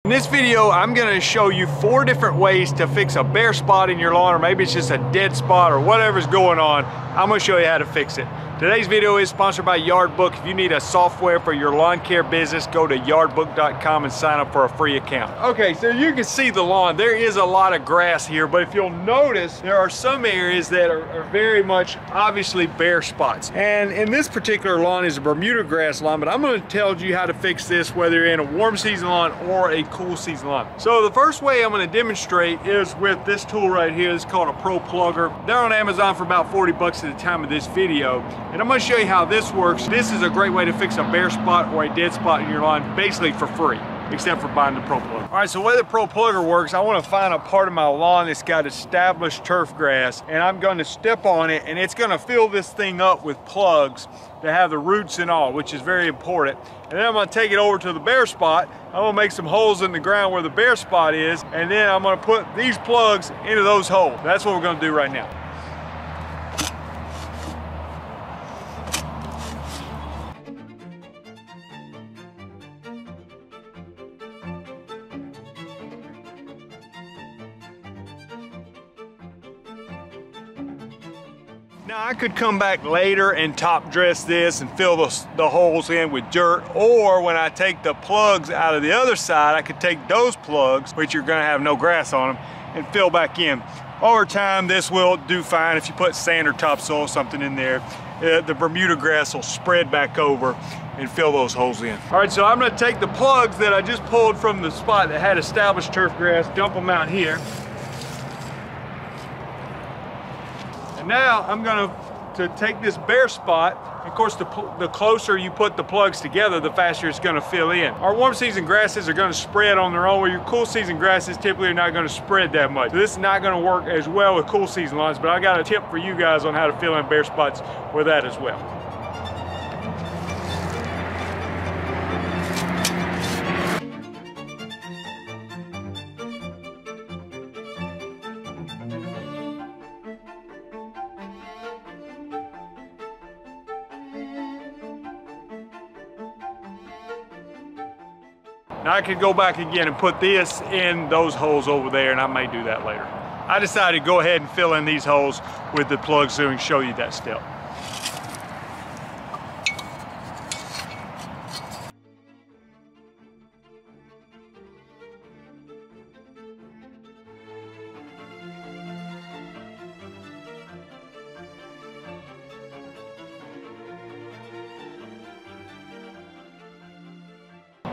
In this video, I'm gonna show you 4 different ways to fix a bare spot in your lawn, or maybe it's just a dead spot or whatever's going on. I'm gonna show you how to fix it. Today's video is sponsored by Yardbook. If you need a software for your lawn care business, go to yardbook.com and sign up for a free account. Okay, so you can see the lawn. There is a lot of grass here, but if you'll notice, there are some areas that are very much obviously bare spots. And in this particular lawn is a Bermuda grass lawn, but I'm gonna tell you how to fix this whether you're in a warm season lawn or a cool season lawn. So the first way I'm gonna demonstrate is with this tool right here. It's called a Pro Plugger. They're on Amazon for about 40 bucks at the time of this video. And I'm gonna show you how this works. This is a great way to fix a bare spot or a dead spot in your lawn, basically for free, except for buying the Pro Plugger. All right, so the way the Pro Plugger works, I wanna find a part of my lawn that's got established turf grass, and I'm gonna step on it, and it's gonna fill this thing up with plugs that have the roots and all, which is very important. And then I'm gonna take it over to the bare spot. I'm gonna make some holes in the ground where the bare spot is, and then I'm gonna put these plugs into those holes. That's what we're gonna do right now. Now I could come back later and top dress this and fill the holes in with dirt, or when I take the plugs out of the other side, I could take those plugs, which you're gonna have no grass on them, and fill back in. Over time, this will do fine. If you put sand or topsoil, something in there, the Bermuda grass will spread back over and fill those holes in. All right, so I'm gonna take the plugs that I just pulled from the spot that had established turf grass, dump them out here. And now I'm going to take this bare spot. Of course, the closer you put the plugs together, the faster it's going to fill in. Our warm season grasses are going to spread on their own, where your cool season grasses typically are not going to spread that much. So this is not going to work as well with cool season lawns, but I got a tip for you guys on how to fill in bare spots with that as well. Now I could go back again and put this in those holes over there, and I may do that later. I decided to go ahead and fill in these holes with the plugs so I can show you that step.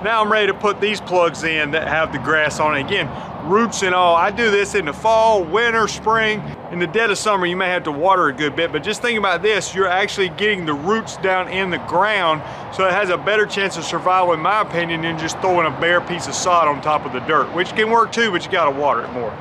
Now I'm ready to put these plugs in that have the grass on it. Again, roots and all. I do this in the fall, winter, spring. In the dead of summer, you may have to water a good bit, but just think about this. You're actually getting the roots down in the ground, so it has a better chance of survival, in my opinion, than just throwing a bare piece of sod on top of the dirt, which can work too, but you gotta water it more.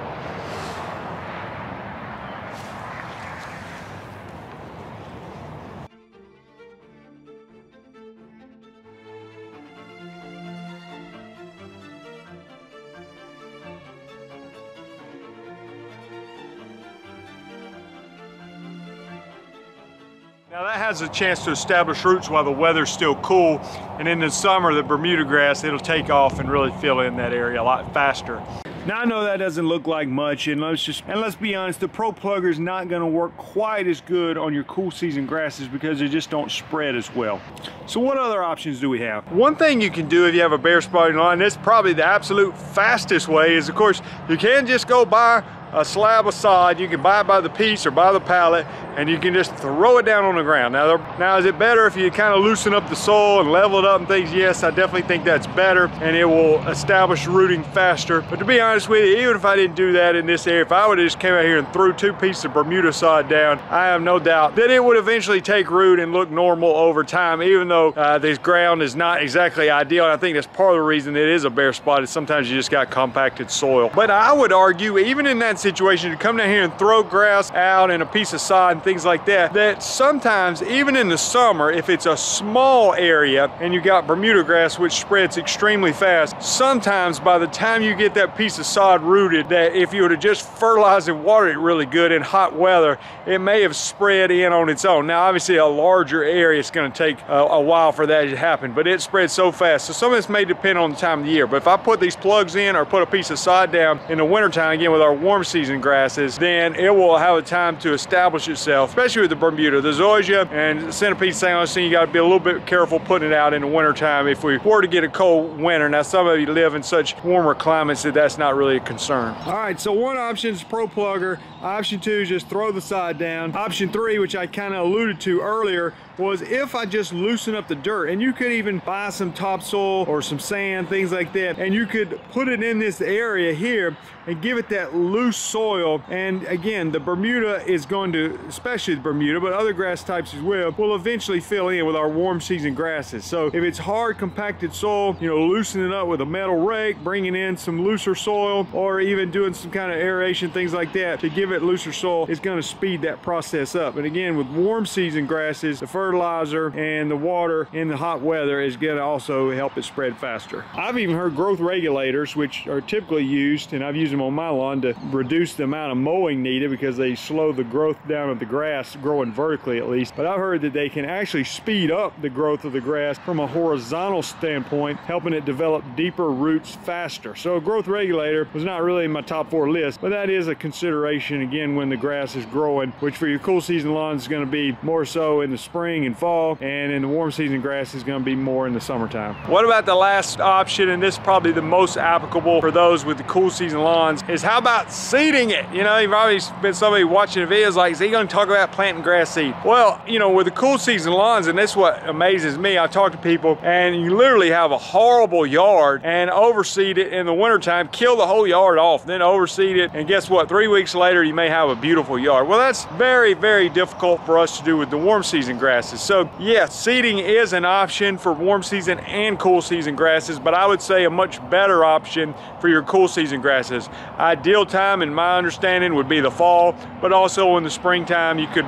Now that has a chance to establish roots while the weather's still cool, and in the summer the Bermuda grass, it'll take off and really fill in that area a lot faster. Now I know that doesn't look like much, and let's be honest, the Pro Plugger is not going to work quite as good on your cool season grasses because they just don't spread as well. So what other options do we have? One thing you can do if you have a bare spot in your lawn, and this is probably the absolute fastest way, is of course you can just go buy a slab of sod. You can buy it by the piece or by the pallet, and you can just throw it down on the ground. Now is it better if you kind of loosen up the soil and level it up and things? Yes, I definitely think that's better, and it will establish rooting faster. But to be honest with you, even if I didn't do that in this area, if I would have just came out here and threw 2 pieces of Bermuda sod down, I have no doubt that it would eventually take root and look normal over time, even though this ground is not exactly ideal. And I think that's part of the reason it is a bare spot, is sometimes you just got compacted soil. But I would argue, even in that situation to come down here and throw grass out and a piece of sod and things like that, that sometimes even in the summer, if it's a small area and you got Bermuda grass which spreads extremely fast, sometimes by the time you get that piece of sod rooted, that if you were to just fertilize and water it really good in hot weather, it may have spread in on its own. Now obviously a larger area, it's going to take a while for that to happen, but it spreads so fast. So some of this may depend on the time of the year, but if I put these plugs in or put a piece of sod down in the wintertime, again with our warm season grasses, then it will have a time to establish itself, especially with the Bermuda. The zoysia and centipede St. Augustine, you got to be a little bit careful putting it out in the wintertime if we were to get a cold winter. Now some of you live in such warmer climates that that's not really a concern. All right, so one option is Pro Plugger. Option 2 is just throw the sod down. Option 3, which I kind of alluded to earlier, was if I just loosen up the dirt, and you could even buy some topsoil or some sand, things like that, and you could put it in this area here and give it that loose soil. And again, the Bermuda is going to, especially the Bermuda, but other grass types as well, will eventually fill in with our warm season grasses. So if it's hard compacted soil, you know, loosen it up with a metal rake, bringing in some looser soil, or even doing some kind of aeration, things like that, to give it looser soil, is going to speed that process up. And again, with warm season grasses, the fertilizer and the water in the hot weather is going to also help it spread faster. I've even heard growth regulators, which are typically used, and I've used them on my lawn to reduce the amount of mowing needed because they slow the growth down of the grass, growing vertically at least. But I've heard that they can actually speed up the growth of the grass from a horizontal standpoint, helping it develop deeper roots faster. So a growth regulator was not really in my top 4 list, but that is a consideration again when the grass is growing, which for your cool season lawns is going to be more so in the spring and fall, and in the warm season grass is going to be more in the summertime. What about the last option, and this is probably the most applicable for those with the cool season lawns, is how about seeding it? You know, you've probably been somebody watching the videos like, is he going to talk about planting grass seed? Well, you know, with the cool season lawns, and this is what amazes me, I talk to people and you literally have a horrible yard and overseed it in the wintertime, kill the whole yard off, then overseed it, and guess what, 3 weeks later you may have a beautiful yard. Well, that's very, very difficult for us to do with the warm season grasses. So yes, seeding is an option for warm season and cool season grasses, but I would say a much better option for your cool season grasses. Ideal time in my understanding would be the fall, but also in the springtime you could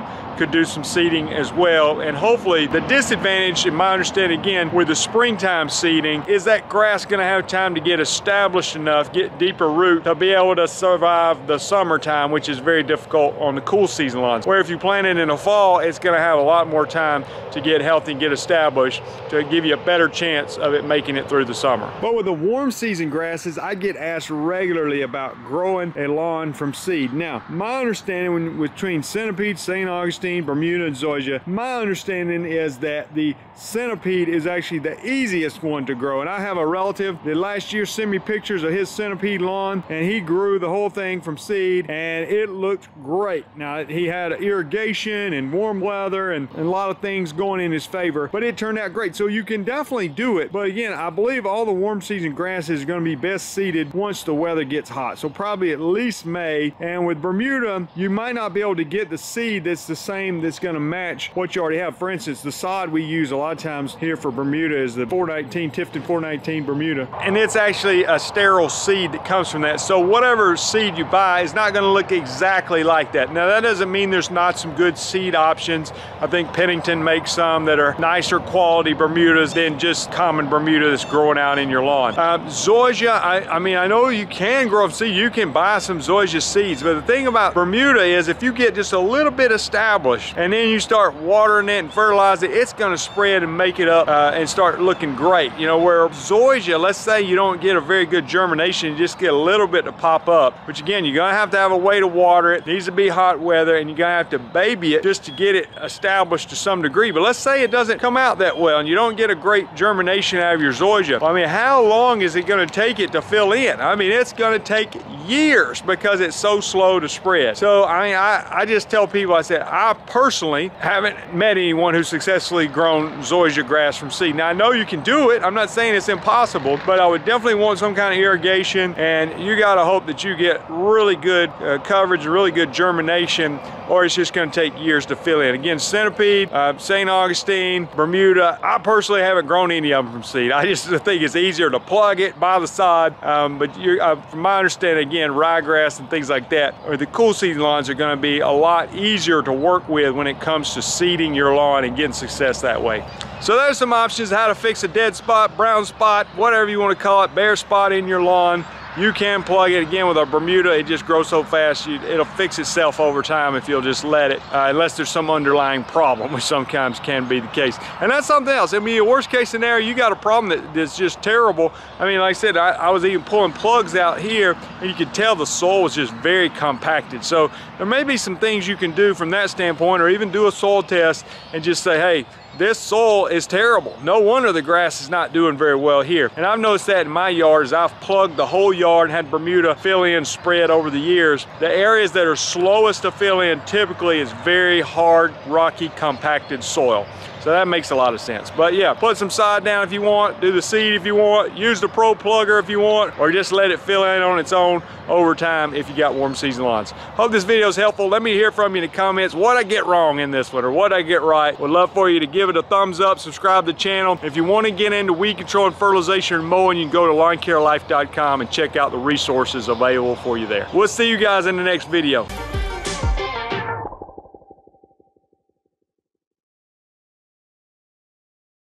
do some seeding as well. And hopefully the disadvantage in my understanding again with the springtime seeding is that grass going to have time to get established enough, get deeper root to be able to survive the summertime, which is very difficult on the cool season lawns. Where if you plant it in the fall, it's going to have a lot more time to get healthy and get established to give you a better chance of it making it through the summer. But with the warm season grasses, I get asked regularly about growing a lawn from seed. Now, my understanding between centipede, St. Augustine, Bermuda, and zoysia, my understanding is that the centipede is actually the easiest one to grow. And I have a relative that last year sent me pictures of his centipede lawn, and he grew the whole thing from seed, and it looked great. Now, he had irrigation and warm weather and a lot of things going in his favor, but it turned out great. So you can definitely do it. But again, I believe all the warm season grasses are going to be best seeded once the weather gets hot. So probably at least May. And with Bermuda, you might not be able to get the seed that's the same, that's going to match what you already have. For instance, the sod we use a lot of times here for Bermuda is the 419, Tifton 419 Bermuda. And it's actually a sterile seed that comes from that. So whatever seed you buy is not going to look exactly like that. Now that doesn't mean there's not some good seed options. I think Pennington makes some that are nicer quality Bermudas than just common Bermuda that's growing out in your lawn. Zoysia, I mean, I know you can grow up seed. You can buy some zoysia seeds, but the thing about Bermuda is if you get just a little bit established and then you start watering it and fertilize it, it's going to spread and make it up and start looking great. You know, where zoysia, let's say you don't get a very good germination, you just get a little bit to pop up, which again, you're going to have a way to water it. It needs to be hot weather, and you're going to have to baby it just to get it established to some degree. But let's say it doesn't come out that well and you don't get a great germination out of your zoysia. Well, I mean, how long is it going to take it to fill in? I mean, it's going to take years because it's so slow to spread. So I mean, I just tell people, I said, I I personally haven't met anyone who's successfully grown zoysia grass from seed. Now I know you can do it, I'm not saying it's impossible, but I would definitely want some kind of irrigation, and you gotta hope that you get really good coverage and really good germination, or it's just gonna take years to fill in. Again, centipede, St. Augustine, Bermuda, I personally haven't grown any of them from seed. I just think it's easier to plug it by the sod, but from my understanding, again, ryegrass and things like that, or the cool seeding lawns are gonna be a lot easier to work with when it comes to seeding your lawn and getting success that way. So there's some options how to fix a dead spot, brown spot, whatever you want to call it, bare spot in your lawn. You can plug it. Again, with a Bermuda, it just grows so fast, it'll fix itself over time if you'll just let it, unless there's some underlying problem, which sometimes can be the case. And that's something else. I mean, the worst case scenario, you got a problem that's just terrible. I mean, like I said, I was even pulling plugs out here, and you could tell the soil was just very compacted. So there may be some things you can do from that standpoint, or even do a soil test and just say, hey, this soil is terrible. No wonder the grass is not doing very well here. And I've noticed that in my yard as I've plugged the whole yard and had Bermuda fill in spread over the years. The areas that are slowest to fill in typically is very hard, rocky, compacted soil. So that makes a lot of sense. But yeah, put some sod down if you want, do the seed if you want, use the Pro Plugger if you want, or just let it fill in on its own over time if you got warm season lawns. Hope this video is helpful. Let me hear from you in the comments what I get wrong in this one or what I get right. Would love for you to give it a thumbs up, subscribe to the channel. If you want to get into weed control and fertilization and mowing, you can go to lawncarelife.com and check out the resources available for you there. We'll see you guys in the next video.